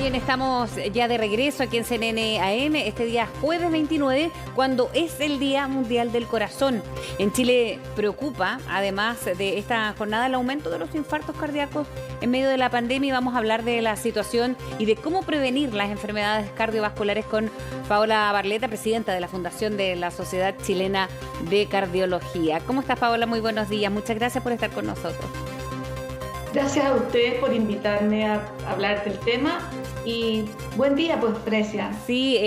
bien, estamos ya de regreso aquí en CNN AM, este día jueves 29, cuando es el Día Mundial del Corazón. En Chile preocupa, además de esta jornada, el aumento de los infartos cardíacos en medio de la pandemia, y vamos a hablar de la situación y de cómo prevenir las enfermedades cardiovasculares con Paola Barleta, presidenta de la Fundación de la Sociedad Chilena de Cardiología. ¿Cómo estás, Paola? Muy buenos días. Muchas gracias por estar con nosotros. Gracias a ustedes por invitarme a hablar del tema y buen día, pues, Precia. Sí,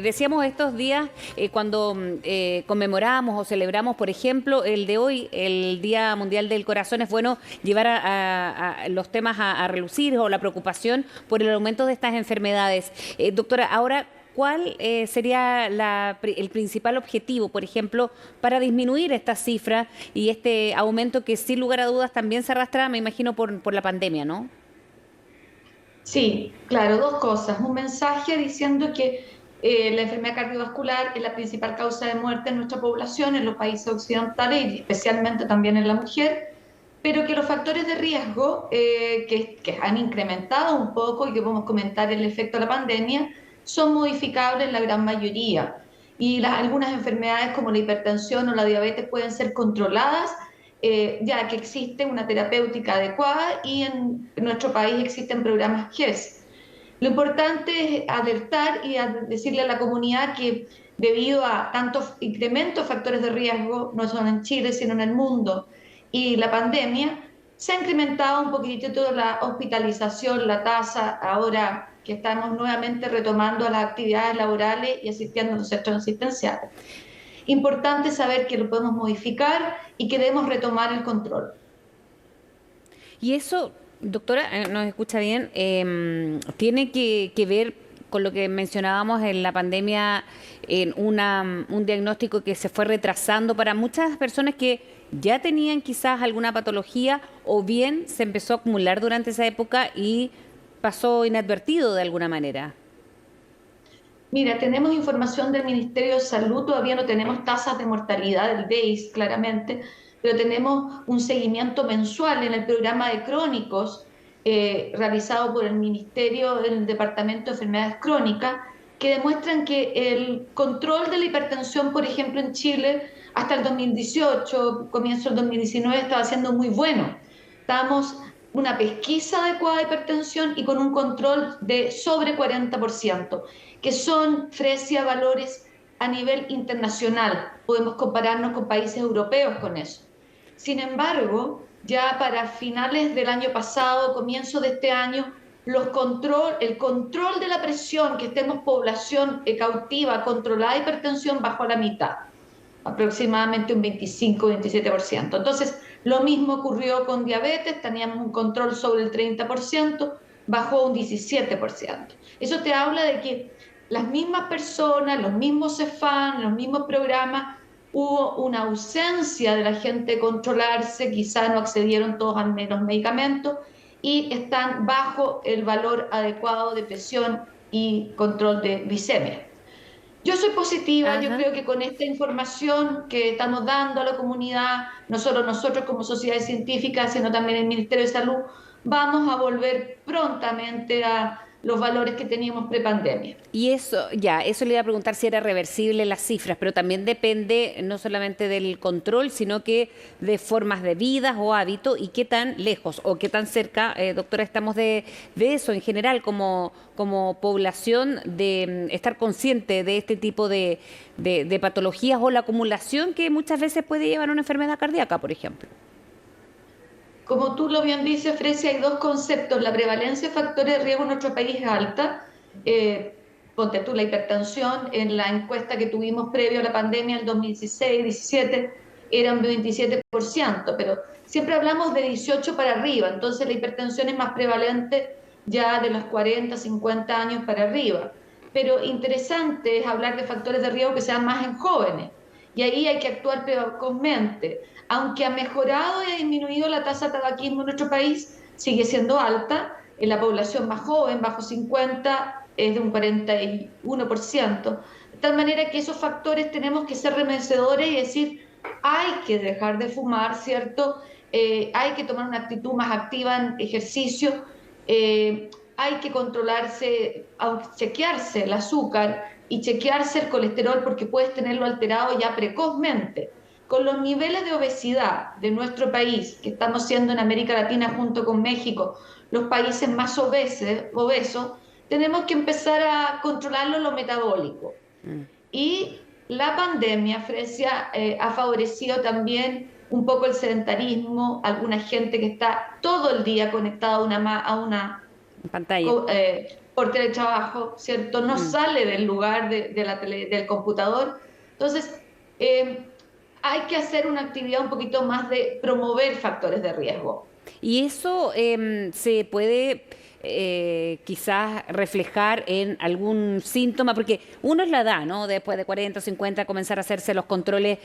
decíamos estos días cuando conmemoramos o celebramos, por ejemplo, el de hoy, el Día Mundial del Corazón, es bueno llevar a los temas a relucir o la preocupación por el aumento de estas enfermedades. Doctora, ahora, ¿cuál sería el principal objetivo, por ejemplo, para disminuir esta cifra y este aumento que sin lugar a dudas también se arrastra, me imagino, por la pandemia, ¿no? Sí, claro, dos cosas. Un mensaje diciendo que la enfermedad cardiovascular es la principal causa de muerte en nuestra población, en los países occidentales y especialmente también en la mujer, pero que los factores de riesgo que han incrementado un poco y que podemos comentar el efecto de la pandemia son modificables en la gran mayoría. Y algunas enfermedades como la hipertensión o la diabetes pueden ser controladas ya que existe una terapéutica adecuada y en nuestro país existen programas GES. Lo importante es alertar y decirle a la comunidad que debido a tantos incrementos de factores de riesgo, no solo en Chile, sino en el mundo, y la pandemia, se ha incrementado un poquitito la hospitalización, la tasa, ahora que estamos nuevamente retomando las actividades laborales y asistiendo a los centros asistenciales. Importante saber que lo podemos modificar y que debemos retomar el control. Y eso, doctora, nos escucha bien, tiene que ver con lo que mencionábamos en la pandemia, en un diagnóstico que se fue retrasando para muchas personas que ya tenían quizás alguna patología o bien se empezó a acumular durante esa época y pasó inadvertido de alguna manera. Mira, tenemos información del Ministerio de Salud, todavía no tenemos tasas de mortalidad del DEIS, claramente, pero tenemos un seguimiento mensual en el programa de crónicos realizado por el Ministerio del Departamento de Enfermedades Crónicas, que demuestran que el control de la hipertensión, por ejemplo, en Chile, hasta el 2018, comienzo del 2019, estaba siendo muy bueno. Estábamos una pesquisa adecuada de hipertensión y con un control de sobre 40%, que son, Frecia, valores a nivel internacional. Podemos compararnos con países europeos con eso. Sin embargo, ya para finales del año pasado, comienzo de este año, el control de la presión, que estemos población cautiva, controlada de hipertensión, bajó a la mitad, aproximadamente un 25-27%. Entonces, lo mismo ocurrió con diabetes, teníamos un control sobre el 30%, bajó un 17%. Eso te habla de que las mismas personas, los mismos CEFAM, los mismos programas, hubo una ausencia de la gente de controlarse, quizás no accedieron todos a menos medicamentos y están bajo el valor adecuado de presión y control de glicemia. Yo soy positiva, yo Ajá. creo que con esta información que estamos dando a la comunidad, no solo nosotros como sociedades científicas, sino también el Ministerio de Salud, vamos a volver prontamente a los valores que teníamos prepandemia. Y eso, ya, eso le iba a preguntar si era reversible las cifras, pero también depende no solamente del control, sino que de formas de vida o hábitos y qué tan lejos o qué tan cerca, doctora, estamos de eso en general como población, de estar consciente de este tipo de patologías o la acumulación que muchas veces puede llevar a una enfermedad cardíaca, por ejemplo. Como tú lo bien dices, Frecia, hay dos conceptos. La prevalencia de factores de riesgo en nuestro país es alta. Ponte tú la hipertensión, en la encuesta que tuvimos previo a la pandemia, el 2016-17, era un 27%, pero siempre hablamos de 18 para arriba, entonces la hipertensión es más prevalente ya de los 40, 50 años para arriba. Pero interesante es hablar de factores de riesgo que sean más en jóvenes, y ahí hay que actuar precozmente. Aunque ha mejorado y ha disminuido la tasa de tabaquismo en nuestro país, sigue siendo alta. En la población más joven, bajo 50, es de un 41%. De tal manera que esos factores tenemos que ser remecedores y decir, hay que dejar de fumar, ¿cierto? Hay que tomar una actitud más activa en ejercicio. hay que controlarse, chequearse el azúcar y chequearse el colesterol porque puedes tenerlo alterado ya precozmente. Con los niveles de obesidad de nuestro país, que estamos siendo en América Latina junto con México los países más obesos, tenemos que empezar a controlarlo lo metabólico. Mm. Y la pandemia, Frecia, ha favorecido también un poco el sedentarismo, alguna gente que está todo el día conectada a una En pantalla. por teletrabajo, ¿cierto? No Mm. sale del lugar del computador. Entonces, eh, hay que hacer una actividad un poquito más de promover factores de riesgo. Y eso se puede quizás reflejar en algún síntoma, porque uno es la edad, ¿no? Después de 40 o 50 comenzar a hacerse los controles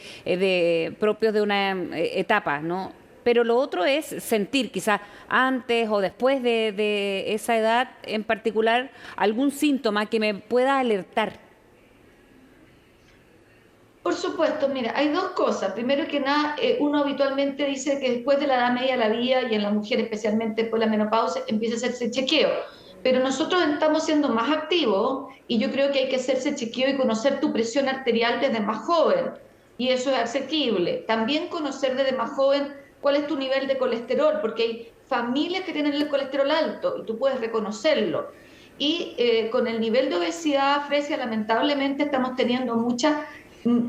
propios de una etapa, ¿no? Pero lo otro es sentir quizás antes o después de esa edad en particular algún síntoma que me pueda alertar. Por supuesto, mira, hay dos cosas. Primero que nada, uno habitualmente dice que después de la edad media de la vida y en la mujer especialmente después de la menopausia empieza a hacerse chequeo. Pero nosotros estamos siendo más activos y yo creo que hay que hacerse chequeo y conocer tu presión arterial desde más joven. Y eso es asequible. También conocer desde más joven cuál es tu nivel de colesterol, porque hay familias que tienen el colesterol alto y tú puedes reconocerlo. Y con el nivel de obesidad, Frecia, lamentablemente estamos teniendo muchas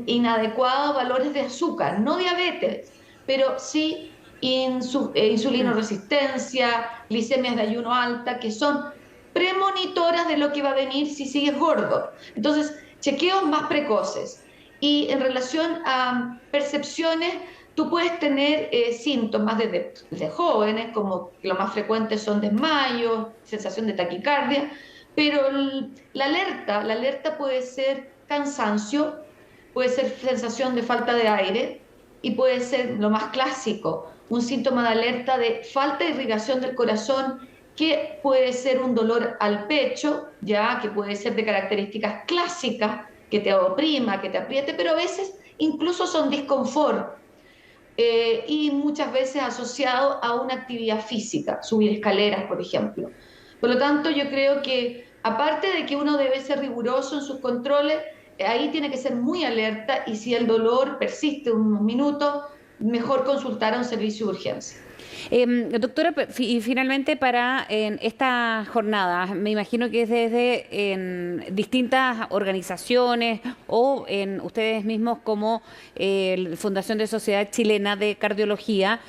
inadecuados valores de azúcar, no diabetes, pero sí Mm. insulinoresistencia, glicemias de ayuno alta, que son premonitoras de lo que va a venir si sigues gordo. Entonces, chequeos más precoces. Y en relación a percepciones, tú puedes tener síntomas desde jóvenes, como lo más frecuente son desmayos, sensación de taquicardia, pero la alerta puede ser cansancio, puede ser sensación de falta de aire y puede ser lo más clásico, un síntoma de alerta de falta de irrigación del corazón, que puede ser un dolor al pecho, ya que puede ser de características clásicas, que te oprima, que te apriete, pero a veces incluso son disconfort y muchas veces asociado a una actividad física, subir escaleras, por ejemplo. Por lo tanto, yo creo que aparte de que uno debe ser riguroso en sus controles, ahí tiene que ser muy alerta y si el dolor persiste unos minutos, mejor consultar a un servicio de urgencia. Doctora, y finalmente para en esta jornada, me imagino que es desde en distintas organizaciones o en ustedes mismos como Fundación de Sociedad Chilena de Cardiología,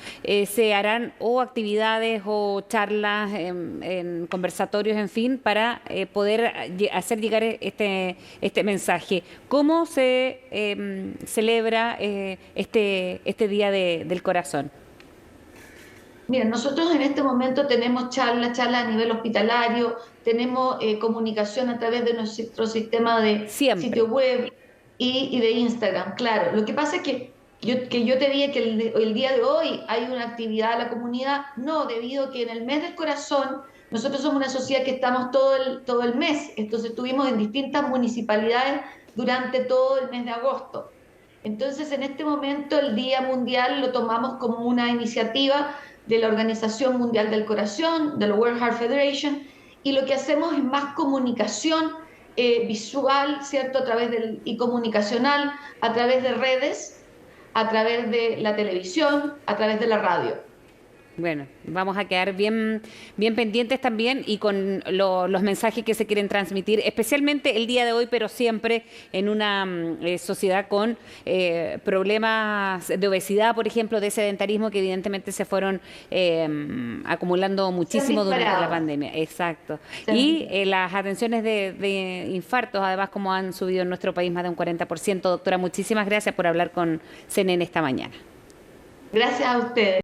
se harán o actividades o charlas en conversatorios, en fin, para poder hacer llegar este mensaje. ¿Cómo se celebra este Día del Corazón? Mira, nosotros en este momento tenemos charlas a nivel hospitalario, tenemos comunicación a través de nuestro sistema de Siempre. sitio web y de Instagram, claro. Lo que pasa es que yo te dije que el día de hoy hay una actividad a la comunidad, no, debido a que en el mes del corazón nosotros somos una sociedad que estamos todo el mes, entonces estuvimos en distintas municipalidades durante todo el mes de agosto. Entonces, en este momento, el Día Mundial lo tomamos como una iniciativa de la Organización Mundial del Corazón, de la World Heart Federation, y lo que hacemos es más comunicación visual, ¿cierto? Y comunicacional, a través de redes, a través de la televisión, a través de la radio. Bueno, vamos a quedar bien pendientes también y con los mensajes que se quieren transmitir, especialmente el día de hoy, pero siempre en una sociedad con problemas de obesidad, por ejemplo, de sedentarismo, que evidentemente se fueron acumulando Se han muchísimo durante la disparado. pandemia. Exacto. Se han Y disparado. las atenciones de infartos, además, como han subido en nuestro país más de un 40%. Doctora, muchísimas gracias por hablar con CNN esta mañana. Gracias a ustedes.